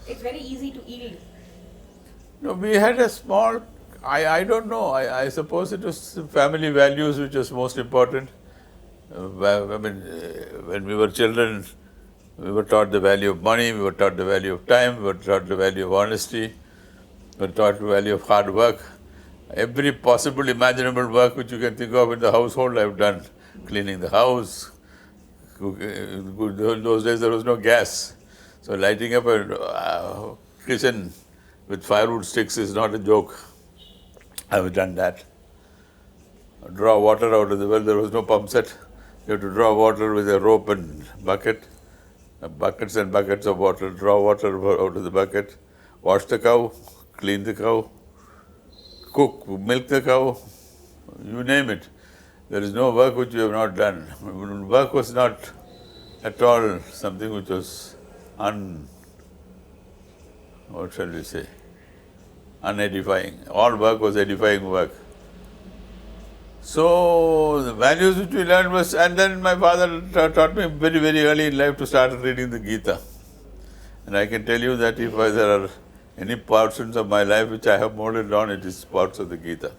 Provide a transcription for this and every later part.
It's very easy to yield. No, we had a small, I don't know, I suppose it was family values which was most important. When we were children, we were taught the value of money, we were taught the value of time, we were taught the value of honesty, we were taught the value of hard work. Every possible imaginable work which you can think of in the household I've done. Cleaning the house. In those days there was no gas. So lighting up a kitchen with firewood sticks is not a joke. I've done that. Draw water out of the well, there was no pump set. You have to draw water with a rope and bucket. Buckets and buckets of water, draw water out of the bucket, wash the cow, clean the cow, cook, milk the cow, you name it. There is no work which we have not done. Work was not at all something which was what shall we say, unedifying. All work was edifying work. So the values which we learned was, and then my father taught me very, very early in life to start reading the Gita. And I can tell you that if there are any portions of my life which I have molded on, it is parts of the Gita.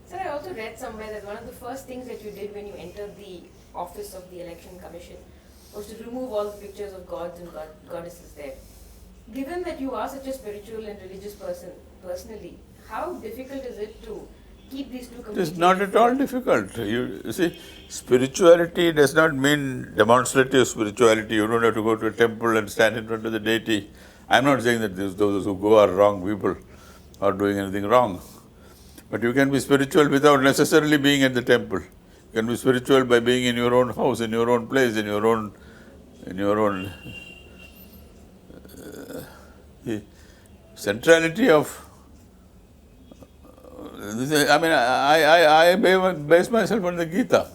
Sir, I also read somewhere that one of the first things that you did when you entered the office of the Election Commission was to remove all the pictures of gods and goddesses there. Given that you are such a spiritual and religious person personally, how difficult is it to keep these two completely? It is not at all difficult. You see, spirituality does not mean demonstrative spirituality. You don't have to go to a temple and stand in front of the deity. I'm not saying that those who go are wrong people or doing anything wrong. But you can be spiritual without necessarily being at the temple. You can be spiritual by being in your own house, in your own place, in your own centrality of. I base myself on the Gita.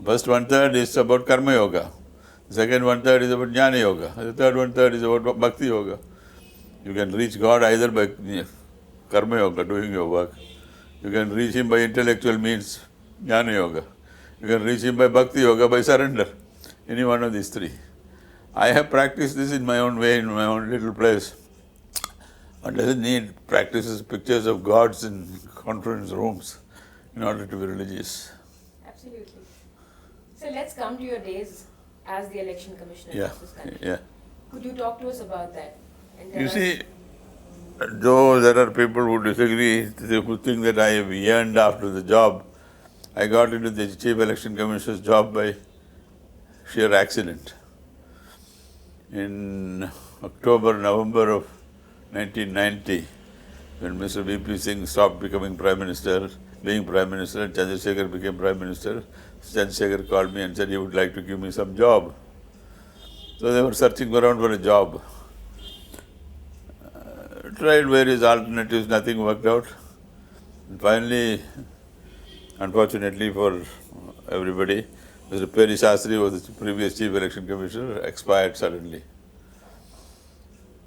First 1/3 is about Karma Yoga. The second 1/3 is about Jnana Yoga. The third 1/3 is about Bhakti Yoga. You can reach God either by Karma Yoga, doing your work. You can reach Him by intellectual means, Jnana Yoga. You can reach Him by Bhakti Yoga, by surrender. Any one of these three. I have practiced this in my own way, in my own little place. One doesn't need practices, pictures of gods in conference rooms in order to be religious. Absolutely. So let's come to your days as the election commissioner of this country. Yeah. Could you talk to us about that? You see, though there are people who disagree, who think that I have yearned after the job, I got into the Chief Election Commissioner's job by sheer accident. In November of 1990, when Mr. V.P. Singh stopped being Prime Minister, Chandrasekhar became Prime Minister, Chandrasekhar called me and said he would like to give me some job. So they were searching around for a job. Tried various alternatives, nothing worked out. And finally, unfortunately for everybody, Mr. Peri Shastri was the previous Chief Election Commissioner, expired suddenly.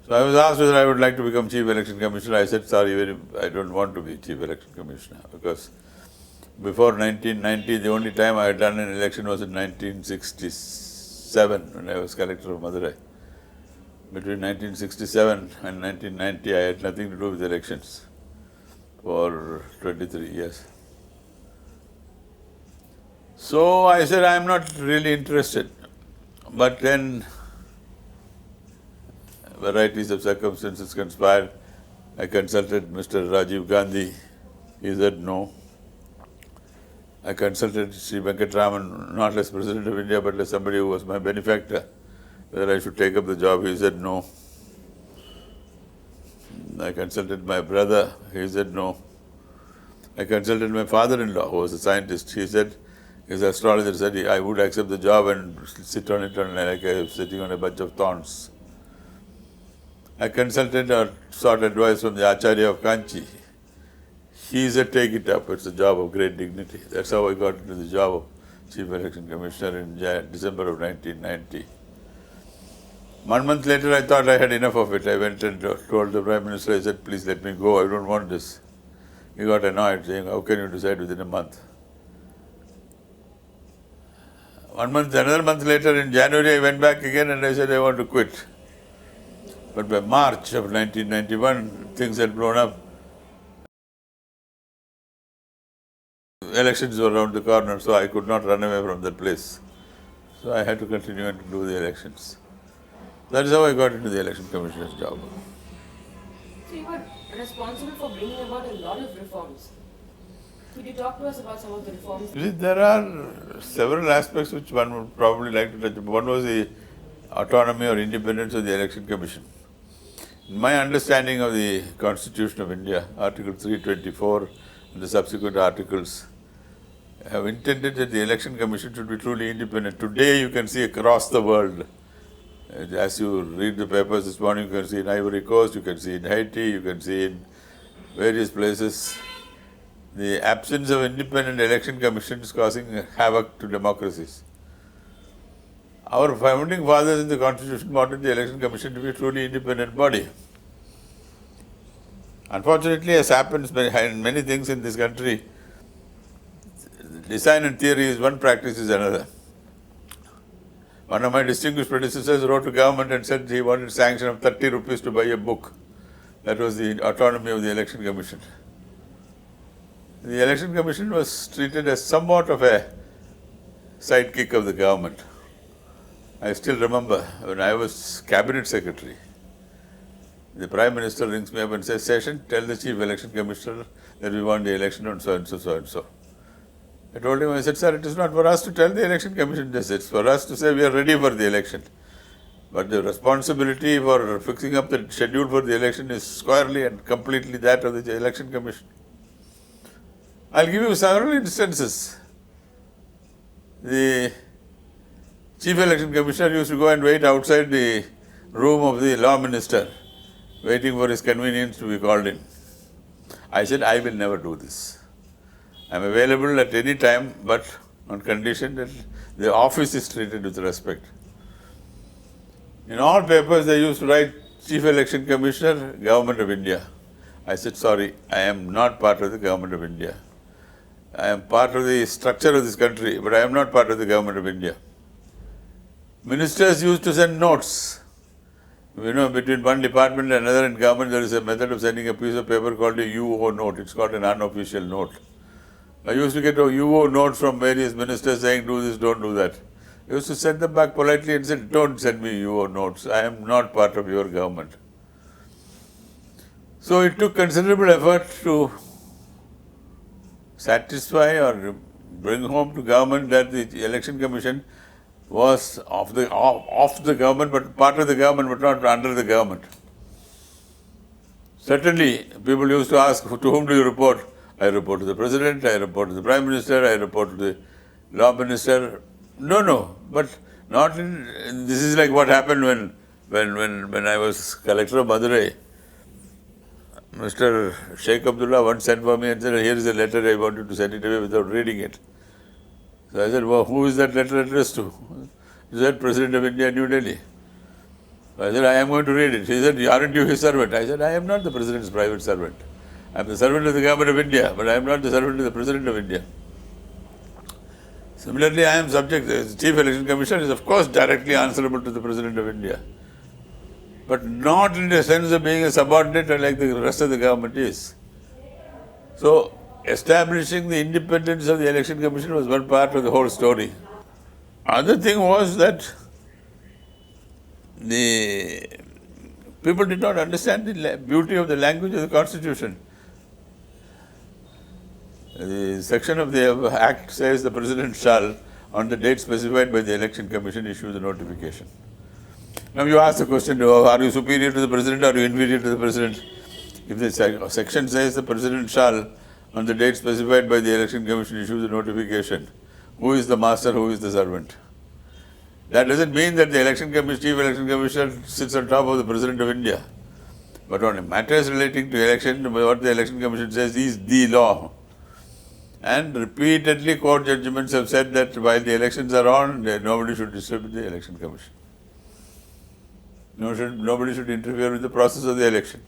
So I was asked whether I would like to become Chief Election Commissioner. I said, sorry, I don't want to be Chief Election Commissioner, because before 1990, the only time I had done an election was in 1967, when I was collector of Madurai. Between 1967 and 1990, I had nothing to do with elections for 23 years. So I said, I'm not really interested. But then varieties of circumstances conspired. I consulted Mr. Rajiv Gandhi. He said no. I consulted Sri Venkatraman, not as President of India, but as somebody who was my benefactor, whether I should take up the job. He said no. I consulted my brother. He said no. I consulted my father-in-law, who was a scientist. He said, his astrologer said, I would accept the job and sit on it like I was sitting on a bunch of thorns. I consulted or sought advice from the Acharya of Kanchi. He said, take it up, it's a job of great dignity. That's how I got into the job of Chief Election Commissioner in December of 1990. 1 month later, I thought I had enough of it. I went and told the Prime Minister, I said, please let me go, I don't want this. He got annoyed, saying, how can you decide within a month? Another month later in January, I went back again and I said I want to quit. But by March of 1991, things had blown up. Elections were around the corner, so I could not run away from that place. So I had to continue and do the elections. That is how I got into the Election Commissioner's job. So you were responsible for bringing about a lot of reforms. Could you talk to us about some of the reforms? You see, there are several aspects which one would probably like to touch. One was the autonomy or independence of the Election Commission. In my understanding of the Constitution of India, Article 324 and the subsequent articles have intended that the Election Commission should be truly independent. Today you can see across the world, as you read the papers this morning, you can see in Ivory Coast, you can see in Haiti, you can see in various places, the absence of independent election commissions causing havoc to democracies. Our founding fathers in the Constitution wanted the Election Commission to be a truly independent body. Unfortunately, as happens in many things in this country, design and theory is one, practice is another. One of my distinguished predecessors wrote to government and said he wanted sanction of 30 rupees to buy a book. That was the autonomy of the Election Commission. The Election Commission was treated as somewhat of a sidekick of the government. I still remember when I was Cabinet Secretary, the Prime Minister rings me up and says, Seshan, tell the Chief Election Commissioner that we want the election on so and so, so and so. I told him, I said, sir, it is not for us to tell the Election Commission this, it's for us to say we are ready for the election. But the responsibility for fixing up the schedule for the election is squarely and completely that of the Election Commission. I'll give you several instances. The Chief Election Commissioner used to go and wait outside the room of the Law Minister, waiting for his convenience to be called in. I said, I will never do this. I am available at any time, but on condition that the office is treated with respect. In all papers, they used to write Chief Election Commissioner, Government of India. I said, sorry, I am not part of the Government of India. I am part of the structure of this country, but I am not part of the Government of India. Ministers used to send notes. You know, between one department and another in government, there is a method of sending a piece of paper called a UO note. It's called an unofficial note. I used to get a UO note from various ministers saying, do this, don't do that. I used to send them back politely and said, don't send me UO notes. I am not part of your government. So it took considerable effort to satisfy or bring home to government that the Election Commission was of the government, but part of the government, but not under the government. Certainly, people used to ask, to whom do you report? I report to the President, I report to the Prime Minister, I report to the Law Minister. No, but not in, this is like what happened when I was Collector of Madurai. Mr. Sheikh Abdullah once sent for me and said, here is a letter, I want you to send it away without reading it. So I said, well, who is that letter addressed to? He said, President of India, New Delhi. So I said, I am going to read it. He said, aren't you his servant? I said, I am not the President's private servant. I am the servant of the Government of India, but I am not the servant of the President of India. Similarly, I am subject, the Chief Election Commissioner is of course directly answerable to the President of India, but not in the sense of being a subordinate like the rest of the government is. So, establishing the independence of the Election Commission was one part of the whole story. Other thing was that the people did not understand the beauty of the language of the Constitution. The section of the Act says the President shall, on the date specified by the Election Commission, issue the notification. Now you ask the question, are you superior to the President or are you inferior to the President? If the section says the President shall, on the date specified by the Election Commission, issue the notification, who is the master, who is the servant? That doesn't mean that the Chief Election Commissioner sits on top of the President of India. But on matters relating to election, what the Election Commission says is the law. And repeatedly court judgments have said that while the elections are on, nobody should disturb the Election Commission. Nobody should interfere with the process of the election.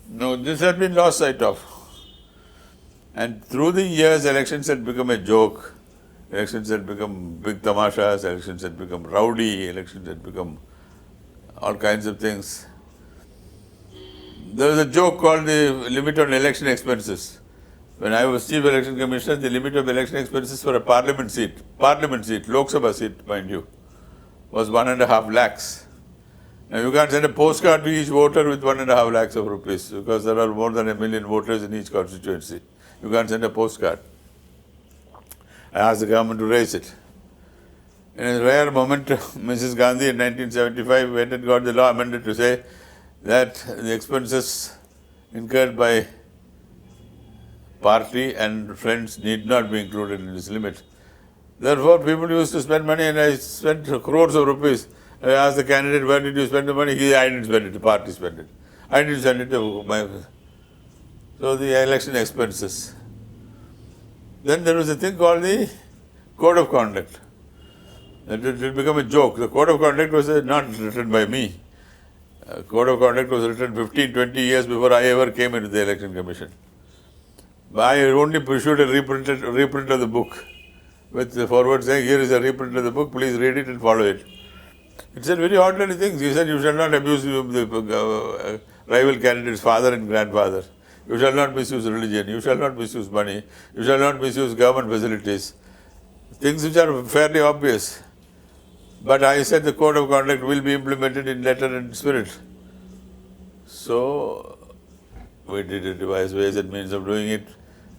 No, this has been lost sight of. And through the years, elections had become a joke. Elections had become big tamashas, elections had become rowdy, elections had become all kinds of things. There was a joke called the limit on election expenses. When I was Chief Election Commissioner, the limit of election expenses for a parliament seat, Lok Sabha seat, mind you, was 1.5 lakhs. Now you can't send a postcard to each voter with 1.5 lakhs of rupees because there are more than 1 million voters in each constituency. You can't send a postcard. I asked the government to raise it. In a rare moment, Mrs. Gandhi in 1975 went and got the law amended to say that the expenses incurred by party and friends need not be included in this limit. Therefore, people used to spend money, and I spent crores of rupees. I asked the candidate, where did you spend the money? He said, I didn't spend it, the party spent it. I didn't spend it to my... So the election expenses. Then there was a thing called the Code of Conduct. It had become a joke. The Code of Conduct was not written by me. Code of Conduct was written 15, 20 years before I ever came into the Election Commission. I only issued a reprint of the book with the forward saying, here is a reprint of the book, please read it and follow it. It said very ordinary things. He said, you shall not abuse the rival candidate's father and grandfather. You shall not misuse religion. You shall not misuse money. You shall not misuse government facilities. Things which are fairly obvious. But I said the Code of Conduct will be implemented in letter and spirit. So we did devise ways and means of doing it.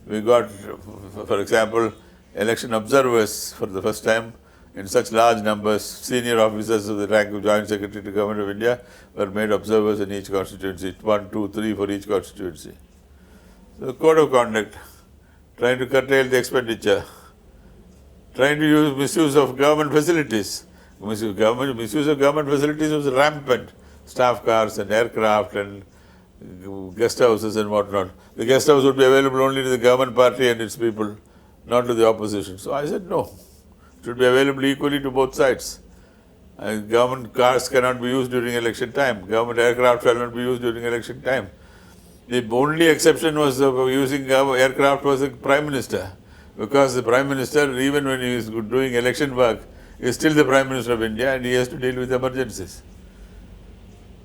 We got, for example, election observers for the first time in such large numbers. Senior officers of the rank of Joint Secretary to Government of India were made observers in each constituency, 1, 2, 3 for each constituency. So, Code of Conduct, trying to curtail the expenditure, trying to use misuse of government facilities. Misuse of government facilities was rampant. Staff cars and aircraft and guest houses and whatnot. The guest house would be available only to the government party and its people, not to the opposition. So I said no. It should be available equally to both sides. Government cars cannot be used during election time. Government aircraft shall not be used during election time. The only exception was of using aircraft was the Prime Minister. Because the Prime Minister, even when he is doing election work, is still the Prime Minister of India and he has to deal with emergencies.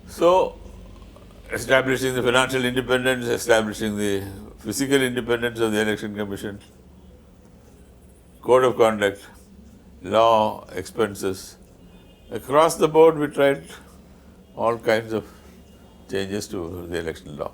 So, establishing the financial independence, establishing the physical independence of the Election Commission, Code of Conduct, law, expenses. Across the board we tried all kinds of changes to the election law.